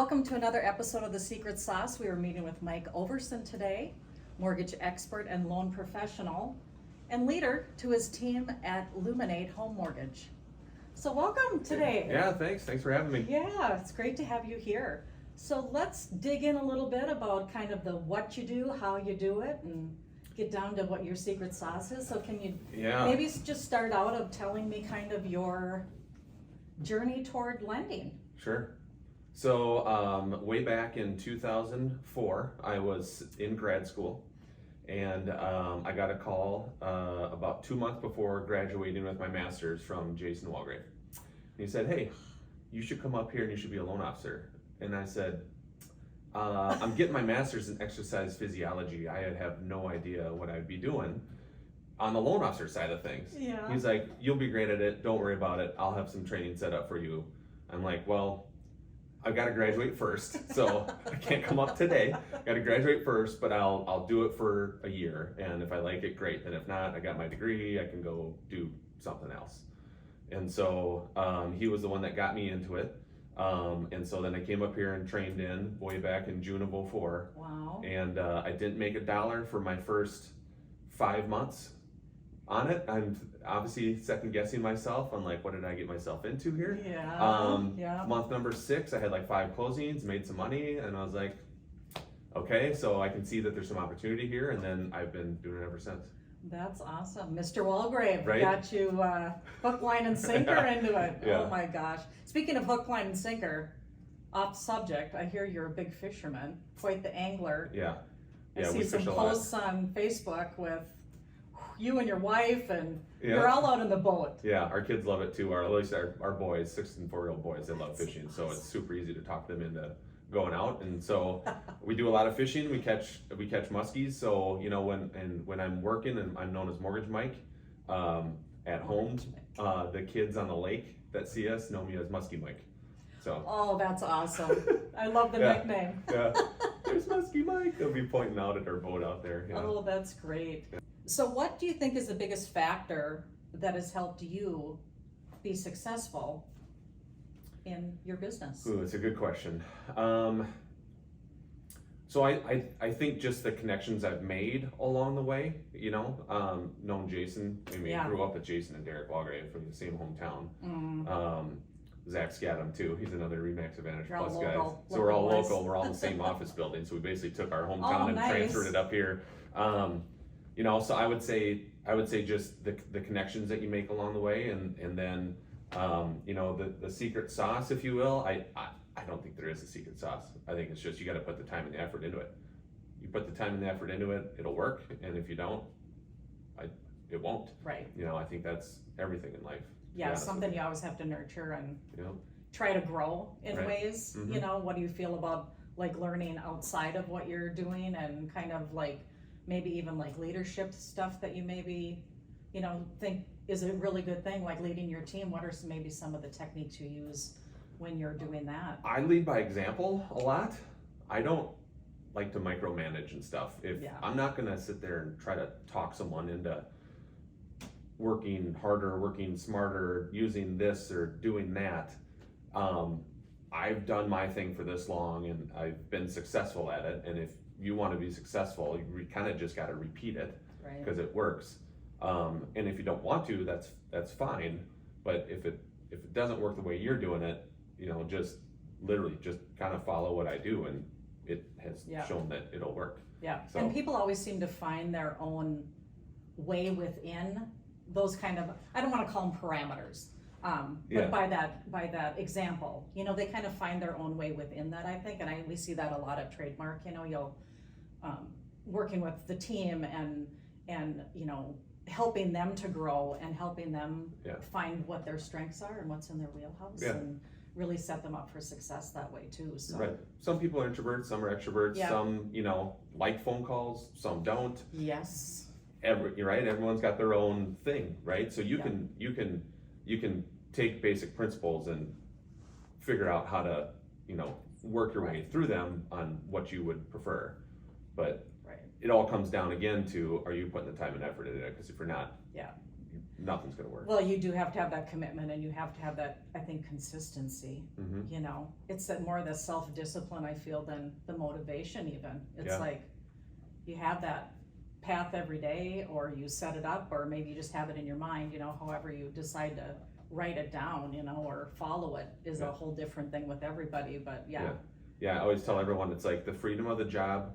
welcome to another episode of The Secret Sauce. We are meeting with Mike Ouverson today, mortgage expert and loan professional, and leader to his team at Luminate Home Mortgage. So welcome today. Yeah, thanks for having me. Yeah, it's great to have you here. So let's dig in a little bit about kind of the what you do, how you do it, and get down to what your secret sauce is. So can you maybe just start out of telling me kind of your journey toward lending? Sure. So way back in 2004, I was in grad school, and I got a call about 2 months before graduating with my master's from Jason Walgrave. He said, "Hey, you should come up here and you should be a loan officer." And I said, "I'm getting my master's in exercise physiology. I have no idea what I'd be doing on the loan officer side of things." Yeah. He's like, "You'll be great at it. Don't worry about it. I'll have some training set up for you." I'm like, "Well, I've got to graduate first, so I can't come up today. Got to graduate first, but I'll do it for a year, and if I like it, great. And if not, I got my degree. I can go do something else." And so he was the one that got me into it. And so then I came up here and trained in way back in June of '04. Wow. And I didn't make $1 for my first 5 months on it. I'm obviously second guessing myself on like, what did I get myself into here? Yeah. Month number 6, I had like 5 closings, made some money, and I was like, okay, so I can see that there's some opportunity here, and then I've been doing it ever since. That's awesome. Mr. Walgrave Right? got you hook, line, and sinker into it. Yeah. Oh my gosh. Speaking of hook, line, and sinker, off subject, I hear you're a big fisherman, quite the angler. Yeah. I see we some fish a lot. posts on Facebook with you and your wife, and Yeah. you're all out in the boat. Yeah, our kids love it too. At least our boys, 6 and 4-year-old boys, they love That's fishing. So it's awesome. super easy to talk them into going out. And so we do a lot of fishing. We catch muskies. So when I'm working, and I'm known as Mortgage Mike, at home, the kids on the lake that see us know me as Muskie Mike. So. Oh, that's awesome. I love the Yeah. nickname. Yeah, there's Muskie Mike. They'll be pointing out at our boat out there. Yeah. Oh, that's great. So what do you think is the biggest factor that has helped you be successful in your business? Ooh, it's a good question. So I think just the connections I've made along the way, known Jason. I mean, Yeah. grew up with Jason and Derek Walgrave from the same hometown. Mm. Zach Scadam too. He's another Remax Advantage You're all Plus guy. local- So we're all local boys. local. We're all in the same office building. So we basically took our hometown Oh, and nice. transferred it up here. So I would say just the connections that you make along the way, and then the secret sauce, if you will. I don't think there is a secret sauce. I think it's just you got to put the time and the effort into it. You put the time and the effort into it, it'll work. And if you don't, it won't. Right. I think that's everything in life. Yeah, something you always have to nurture and You know? try to grow in Right. ways. Mhm. What do you feel about like learning outside of what you're doing, and kind of like maybe even like leadership stuff that you maybe think is a really good thing, like leading your team? What are maybe some of the techniques you use when you're doing that? I lead by example a lot. I don't like to micromanage and stuff. If Yeah. I'm not gonna sit there and try to talk someone into working harder, working smarter, using this or doing that. I've done my thing for this long, and I've been successful at it. And if you want to be successful, you kind of just got to repeat it Right. because it works. And if you don't want to, that's fine. But if it doesn't work the way you're doing it, just literally just kind of follow what I do, and it has Yeah. shown that it'll work. Yeah. So- And people always seem to find their own way within those kind of, I don't want to call them parameters, Yeah. but by that example, they kind of find their own way within that, I think. And we see that a lot at Trademark. You'll working with the team and helping them to grow and helping them Yeah. find what their strengths are and what's in their wheelhouse, Yeah. and really set them up for success that way too. So Right. Some people are introverts, some are extroverts, Yeah. some, like phone calls, some don't. yes, You're right. Everyone's got their own thing, right? So you Yeah. can take basic principles and figure out how to, work your way Right. through them on what you would prefer. But right. it all comes down again to, are you putting the time and effort into it? Because if you're not, Yeah. nothing's gonna work. Well, you do have to have that commitment, and you have to have that, I think, consistency. You know, it's that more the self-discipline, I feel, than the motivation even. It's like, you have that path every day, or you set it up, or maybe you just have it in your mind, you know, however you decide to write it down, you know, or follow it is a whole different thing with everybody, but I always tell everyone, it's like the freedom of the job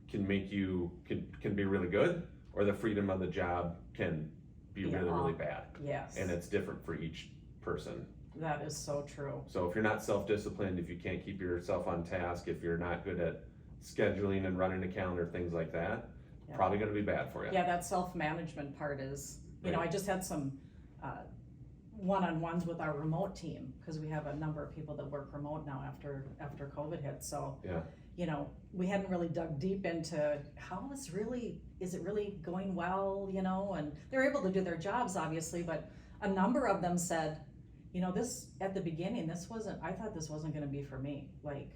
can make you, can be really good, or the freedom of the job can be really bad. Yes. And it's different for each person. That is so true. So if you're not self-disciplined, if you can't keep yourself on task, if you're not good at scheduling and running a calendar, things like that, probably gonna be bad for you. Yeah, that self-management part is, you know, I just had some one-on-ones with our remote team, because we have a number of people that work remote now after COVID hit, so you know, we hadn't really dug deep into is it really going well, you know, and they're able to do their jobs obviously, but a number of them said, you know, this at the beginning, I thought this wasn't gonna be for me. Like,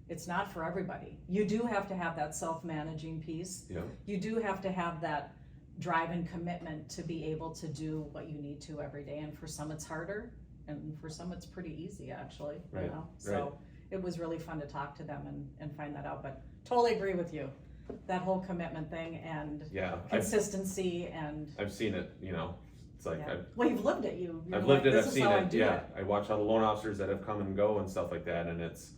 it's not for everybody. You do have to have that self-managing piece. You do have to have that drive and commitment to be able to do what you need to every day, and for some it's harder, and for some it's pretty easy actually, you know, so it was really fun to talk to them and find that out, but totally agree with you, that whole commitment thing and consistency. I've seen it, you know, it's like well, you've lived it. I've lived it, I've seen it. I watch all the loan officers that have come and go and stuff like that, and it's,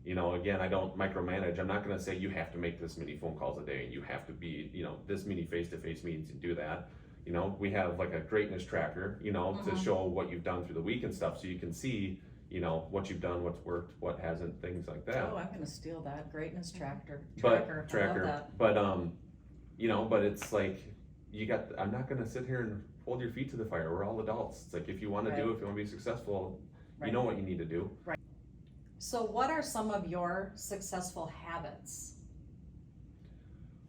you know, again, I don't micromanage. I'm not gonna say you have to make this many phone calls a day, and you have to be, you know, this many face-to-face meetings and do that. You know, we have like a greatness tracker, you know, to show what you've done through the week and stuff, so you can see, you know, what you've done, what's worked, what hasn't, things like that. Oh, I'm gonna steal that, greatness tracker. Tracker. I love that. But you know, but it's like, I'm not gonna sit here and hold your feet to the fire. We're all adults. It's like, if you wanna do, if you wanna be successful, you know what you need to do. So what are some of your successful habits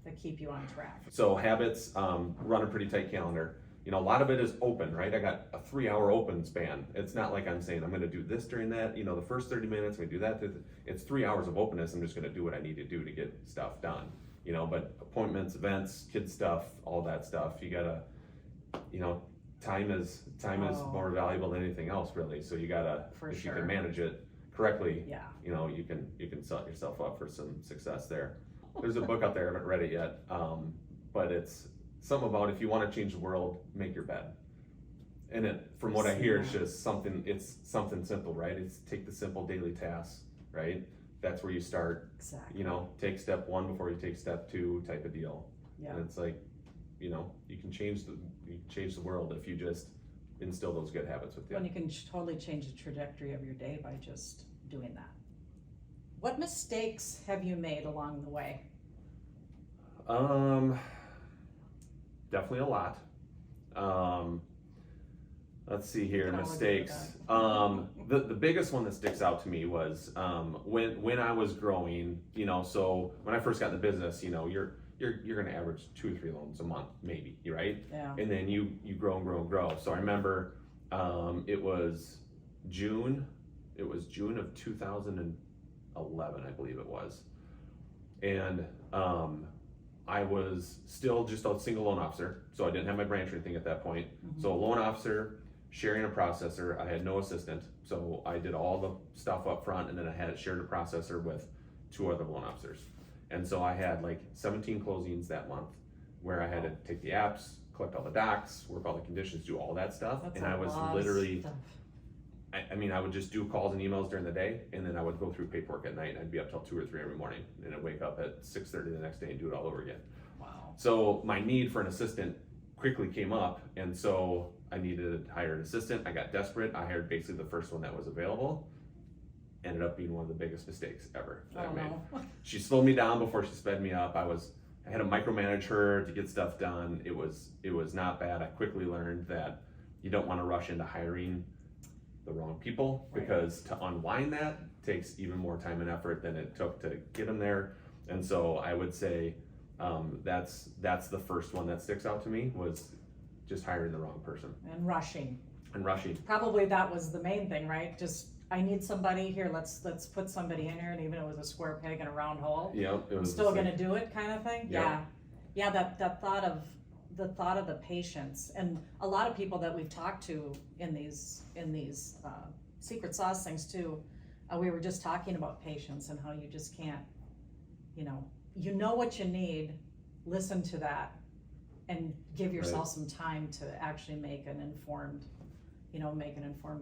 that keep you on track? So habits, run a pretty tight calendar. You know, a lot of it is open, right? I got a 3-hour open span. It's not like I'm saying I'm gonna do this during that, you know, the first 30 minutes, I'm gonna do that. It's 3 hours of openness. I'm just gonna do what I need to do to get stuff done. You know, but appointments, events, kids stuff, all that stuff, you gotta, you know, time is more valuable than anything else really. So you gotta, if you can manage it correctly, you know, you can set yourself up for some success there. There's a book out there, I haven't read it yet, but it's something about, if you want to change the world, make your bed. And it, from what I hear, it's just something simple, right? It's take the simple daily tasks, right? That's where you start. Exactly. You know, take step 1 before you take step 2 type of deal. Yeah. And it's like, you know, you can change the world if you just instill those good habits with you. When you can totally change the trajectory of your day by just doing that. What mistakes have you made along the way? Definitely a lot. Let's see here, mistakes. The biggest one that sticks out to me was when I was growing, you know, so when I first got in the business, you know, you're gonna average 2 or 3 loans a month, maybe, right? Yeah. And then you grow and grow and grow. So I remember it was June of 2011, I believe it was. And I was still just a single loan officer, so I didn't have my branch or anything at that point. So a loan officer, sharing a processor, I had no assistant, so I did all the stuff up front, and then I had shared a processor with 2 other loan officers. And so I had like 17 closings that month, where I had to take the apps, collect all the docs, work all the conditions, do all that stuff. That's and I was literally, I mean, I would just do calls and emails during the day, and then I would go through paperwork at night, and I'd be up till 2 or 3 every morning, and I'd wake up at 6:30 the next day and do it all over again. Wow. So my need for an assistant quickly came up, and so I needed to hire an assistant. I got desperate. I hired basically the first one that was available. Ended up being one of the biggest mistakes ever that I made. No. She slowed me down before she sped me up. I had to micromanage her to get stuff done. It was not bad. I quickly learned that you don't want to rush into hiring the wrong people, because to unwind that takes even more time and effort than it took to get them there. And so I would say that's the first one that sticks out to me, was just hiring the wrong person. And rushing. Probably that was the main thing, right? Just, I need somebody here, let's put somebody in here, and even if it was a square peg in a round hole, Yeah, it was I'm still gonna do it kind of thing. Yep. Yeah, that thought of the thought of the patients, and a lot of people that we've talked to in these secret sauce things too, we were just talking about patience and how you just can't, you know what you need, listen to that, and give yourself some time to actually make an informed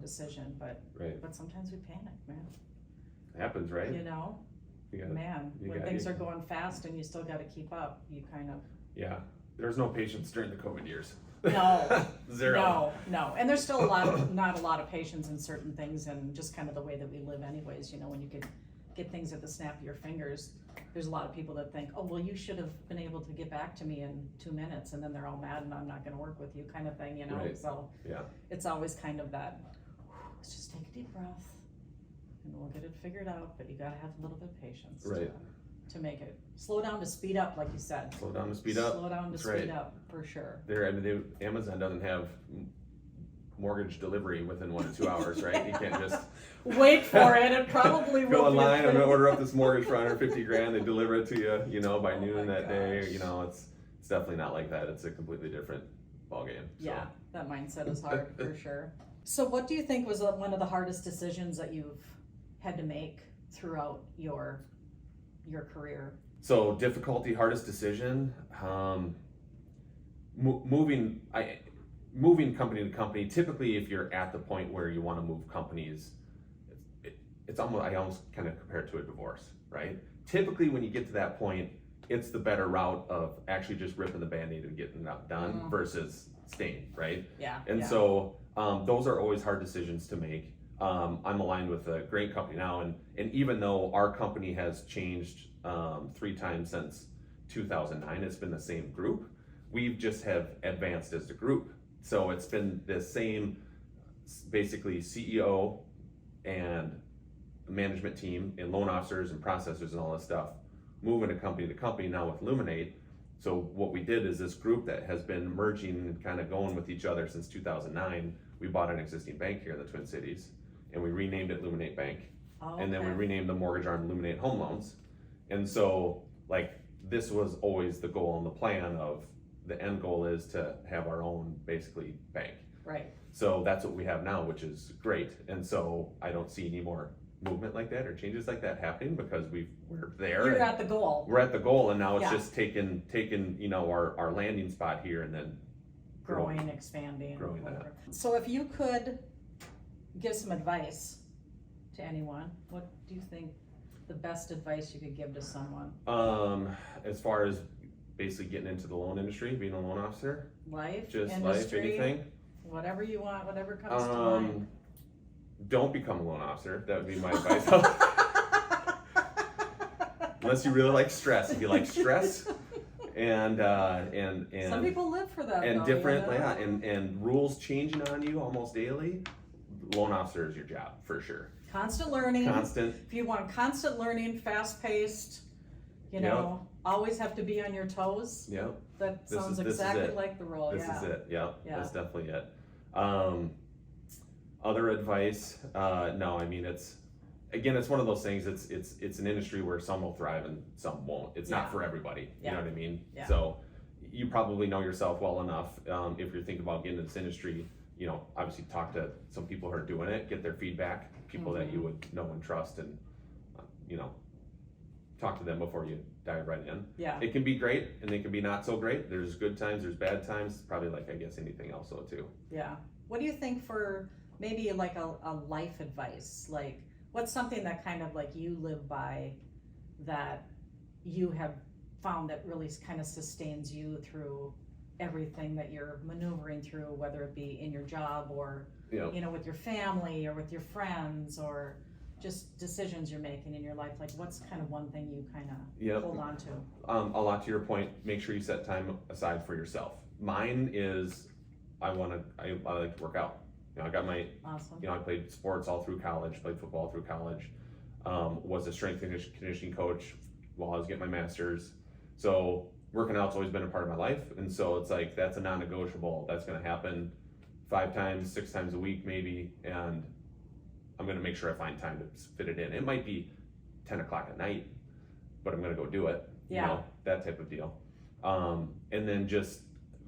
decision. But sometimes we panic, man. It happens, right? When things are going fast and you still got to keep up, you kind of. Yeah, there's no patience during the COVID years. No. Zero. No. And there's still not a lot of patience in certain things, and just kind of the way that we live anyways, when you can get things at the snap of your fingers. There's a lot of people that think, oh, well, you should have been able to get back to me in 2 minutes, and then they're all mad and I'm not going to work with you kind of thing, Right. So yeah. It's always kind of that, let's just take a deep breath and we'll get it figured out, but you got to have a little bit of patience Right. to make it. Slow down to speed up, like you said. Slow down to speed up. Slow down to That's speed right. up, for sure. Amazon doesn't have mortgage delivery within 1 to 2 hours, right? You can't just wait for it. It probably will go online. be I'm gonna order up this mortgage for $150,000. They deliver it to you, by noon my that day. gosh. It's definitely not like that. It's a completely different ballgame. Yeah, that mindset is hard for sure. So, what do you think was one of the hardest decisions that you've had to make throughout your career? So difficulty, hardest decision. Moving company to company. Typically, if you're at the point where you want to move companies, it's almost, I almost kind of compare it to a divorce, right? Typically, when you get to that point, it's the better route of actually just ripping the Band-Aid and getting that done versus staying, right? Yeah. And so those are always hard decisions to make. I'm aligned with a great company now, and even though our company has changed 3 times since 2009, it's been the same group. We've just have advanced as a group. So it's been the same, basically CEO and management team and loan officers and processors and all this stuff, moving a company to company now with Luminate. So what we did is this group that has been merging and kind of going with each other since 2009, we bought an existing bank here in the Twin Cities and we renamed it Luminate Bank. Oh, And then we renamed the mortgage arm Luminate Home Loans. And so this was always the goal and the plan of the end goal is to have our own basically bank. Right. So that's what we have now, which is great. And so I don't see any more movement like that or changes like that happening because we're there. You're at the goal. We're at the goal, and now it's just taking our landing spot here and then growing, expanding. Growing that. So if you could give some advice to anyone, what do you think the best advice you could give to someone? As far as basically getting into the loan industry, being a loan officer, life, industry, life, anything, whatever you want, whatever comes to mind. Don't become a loan officer. That would be my advice. Unless you really like stress. If you like stress and some people live for that. And though, different, and rules changing on you almost daily, loan officer is your job for sure. Constant learning. Constant. If you want constant learning, fast paced, always have to be on your toes. Yep. That sounds exactly like the role. This is it. Yep. Yeah. That's definitely it. Other advice? No, I mean it's one of those things. It's an industry where some will thrive and some won't. It's not for everybody. You know what I mean? Yeah. So you probably know yourself well enough. If you're thinking about getting into this industry, obviously talk to some people who are doing it, get their feedback, people that you would know and trust, and talk to them before you dive right in. Yeah. It can be great and it can be not so great. There's good times, there's bad times, probably like I guess anything else though too. Yeah. What do you think for maybe like a life advice? Like what's something that kind of like you live by that you have found that really kind of sustains you through everything that you're maneuvering through, whether it be in your job or with your family or with your friends or just decisions you're making in your life? Like what's kind of one thing you kind of hold on to? A lot to your point, make sure you set time aside for yourself. Mine is I like to work out. I got my awesome. I played sports all through college, played football through college, was a strength and conditioning coach while I was getting my master's. So working out's always been a part of my life, and so it's like that's a non-negotiable. That's going to happen 5 times, 6 times a week maybe, and I'm going to make sure I find time to fit it in. It might be 10 o'clock at night, but I'm going to go do it. Yeah. That type of deal. And then just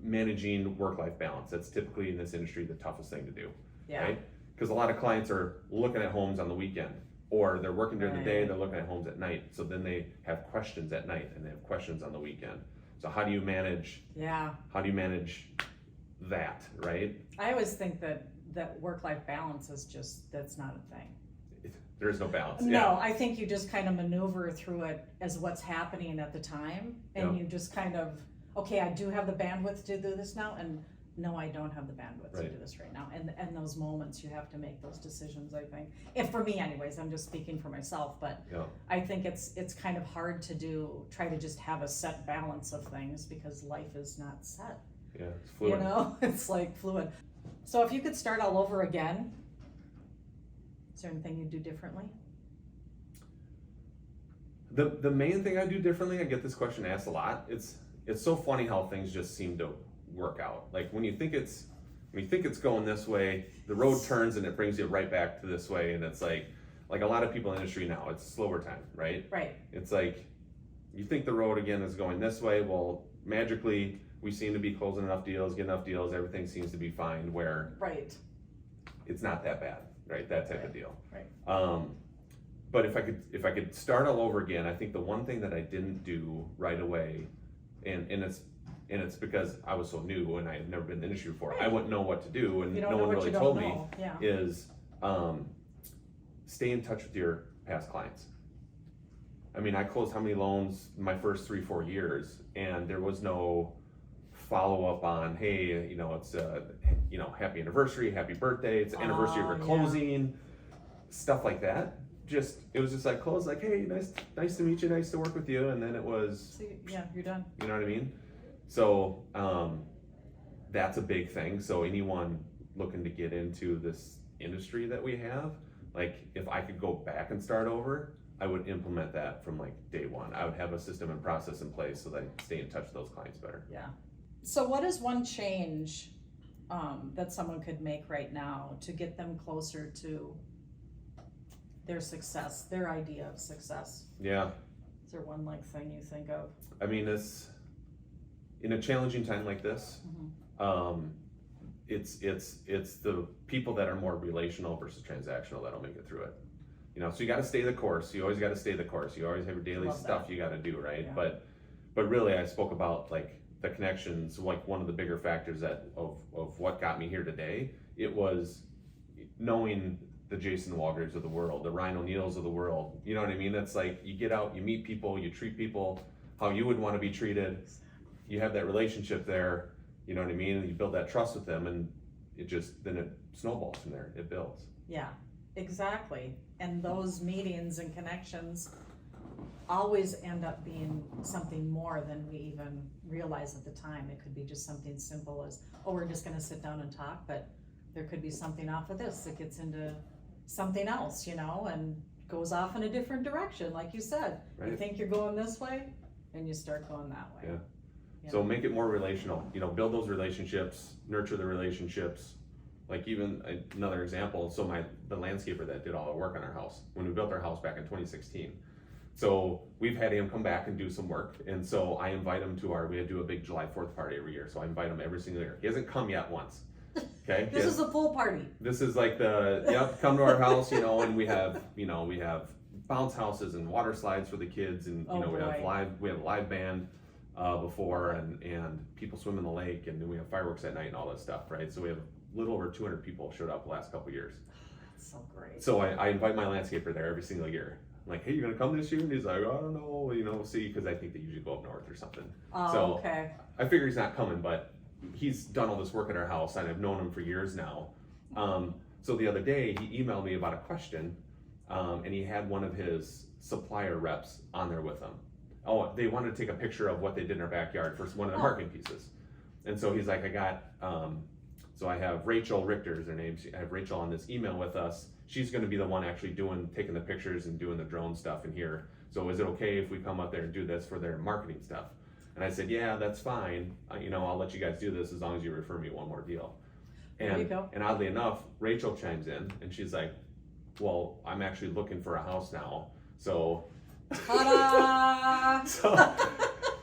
managing work-life balance. That's typically in this industry the toughest thing to do, Yeah. right? Because a lot of clients are looking at homes on the weekend, or they're working during the day, they're looking at homes at night. So then they have questions at night and they have questions on the weekend. So how do you manage? Yeah. How do you manage that, right? I always think that work-life balance is just, that's not a thing. There is no balance. No, Yeah. I think you just kind of maneuver through it as what's happening at the time, and you just kind of, okay, I do have the bandwidth to do this now, and no, I don't have the bandwidth to do this right now. And those moments, you have to make those decisions, I think. And for me anyways, I'm just speaking for myself, but I think it's kind of hard to try to just have a set balance of things, because life is not set. Yeah, it's fluid. You know, it's like fluid. So if you could start all over again, is there anything you'd do differently? The main thing I do differently, I get this question asked a lot. It's so funny how things just seem to work out. Like when you think it's going this way, the road turns and it brings you right back to this way, and it's like a lot of people in the industry now, it's slower time, right? Right. It's like you think the road again is going this way, well, magically we seem to be closing enough deals, getting enough deals, everything seems to be fine, where it's not that bad, right? That type of deal. Right. But if I could start all over again, I think the one thing that I didn't do right away, and it's because I was so new and I had never been in the industry before, I wouldn't know what to do, and no one really told me, is stay in touch with your past clients. I mean, I closed how many loans my first 3-4 years, and there was no follow up on, hey, it's happy anniversary, happy birthday, it's the anniversary of your closing, stuff like that. It was just like close, like, hey, nice to meet you, nice to work with you, and then it was, you're done. You know what I mean? So that's a big thing. So anyone looking to get into this industry that we have, like, if I could go back and start over, I would implement that from like day one. I would have a system and process in place so that I stay in touch with those clients better. Yeah. So what is one change that someone could make right now to get them closer to their success, their idea of success? Yeah. Is there one thing you think of? I mean, it's in a challenging time like this. It's the people that are more relational versus transactional that'll make it through it. So you got to stay the course. You always got to stay the course. You always have your daily stuff you got to do, right? Yeah. But really, I spoke about like the connections. Like one of the bigger factors of what got me here today, it was knowing the Jason Walgers of the world, the Ryan O'Neills of the world. You know what I mean? It's like you get out, you meet people, you treat people how you would want to be treated. You have that relationship there. You know what I mean? And you build that trust with them, and then it snowballs from there. It builds. Yeah, exactly. And those meetings and connections always end up being something more than we even realize at the time. It could be just something simple as, we're just going to sit down and talk, but there could be something off of this that gets into something else, and goes off in a different direction. Like you said, you think you're going this way, and you start going that way. Yeah. So make it more relational, build those relationships, nurture the relationships. Like even another example, so the landscaper that did all the work on our house, when we built our house back in 2016. So we've had him come back and do some work. And so I invite him we do a big July 4th party every year. So I invite him every single year. He hasn't come yet once. Okay. This is a full party. This is like come to our house, and we have bounce houses and water slides for the kids. And, we have a live band before and people swim in the lake, and then we have fireworks at night and all that stuff. Right. So we have a little over 200 people showed up the last couple of years. That's so great. So I invite my landscaper there every single year. I'm like, hey, you gonna come this year? And he's like, I don't know, we'll see, because I think they usually go up north or something. Oh, okay. I figure he's not coming, but he's done all this work at our house, and I've known him for years now. So the other day, he emailed me about a question, and he had one of his supplier reps on there with him. Oh, they wanted to take a picture of what they did in our backyard for one of the marketing pieces. And so he's like, so I have Rachel Richter's her name. I have Rachel on this email with us. She's going to be the one actually taking the pictures and doing the drone stuff in here. So is it okay if we come up there and do this for their marketing stuff? And I said, yeah, that's fine. I'll let you guys do this as long as you refer me one more deal. There you go. And oddly enough, Rachel chimes in and she's like, well, I'm actually looking for a house now. So, ta-da!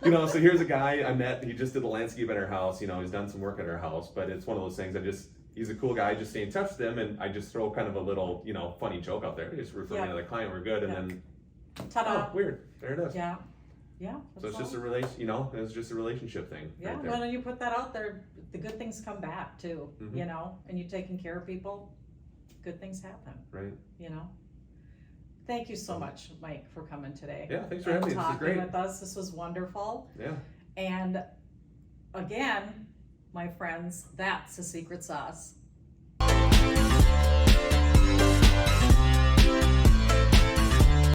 You know, so here's a guy I met, he just did the landscape at our house, you know, he's done some work at our house, but it's one of those things he's a cool guy, I just stay in touch with him, and I just throw kind of a little, you know, funny joke out there, just refer me to the client, we're good, and then, ta-da. oh, weird, there it is. Yeah, yeah. So it's just a it's just a relationship thing. Yeah, right there. well, you put that out there, the good things come back too, you know, and you're taking care of people, good things happen. Right. You know? Thank you so much, Mike, for coming today. Yeah, thanks for having me. This is great. Talking with us, this was wonderful. Yeah. And again, my friends, that's the secret sauce.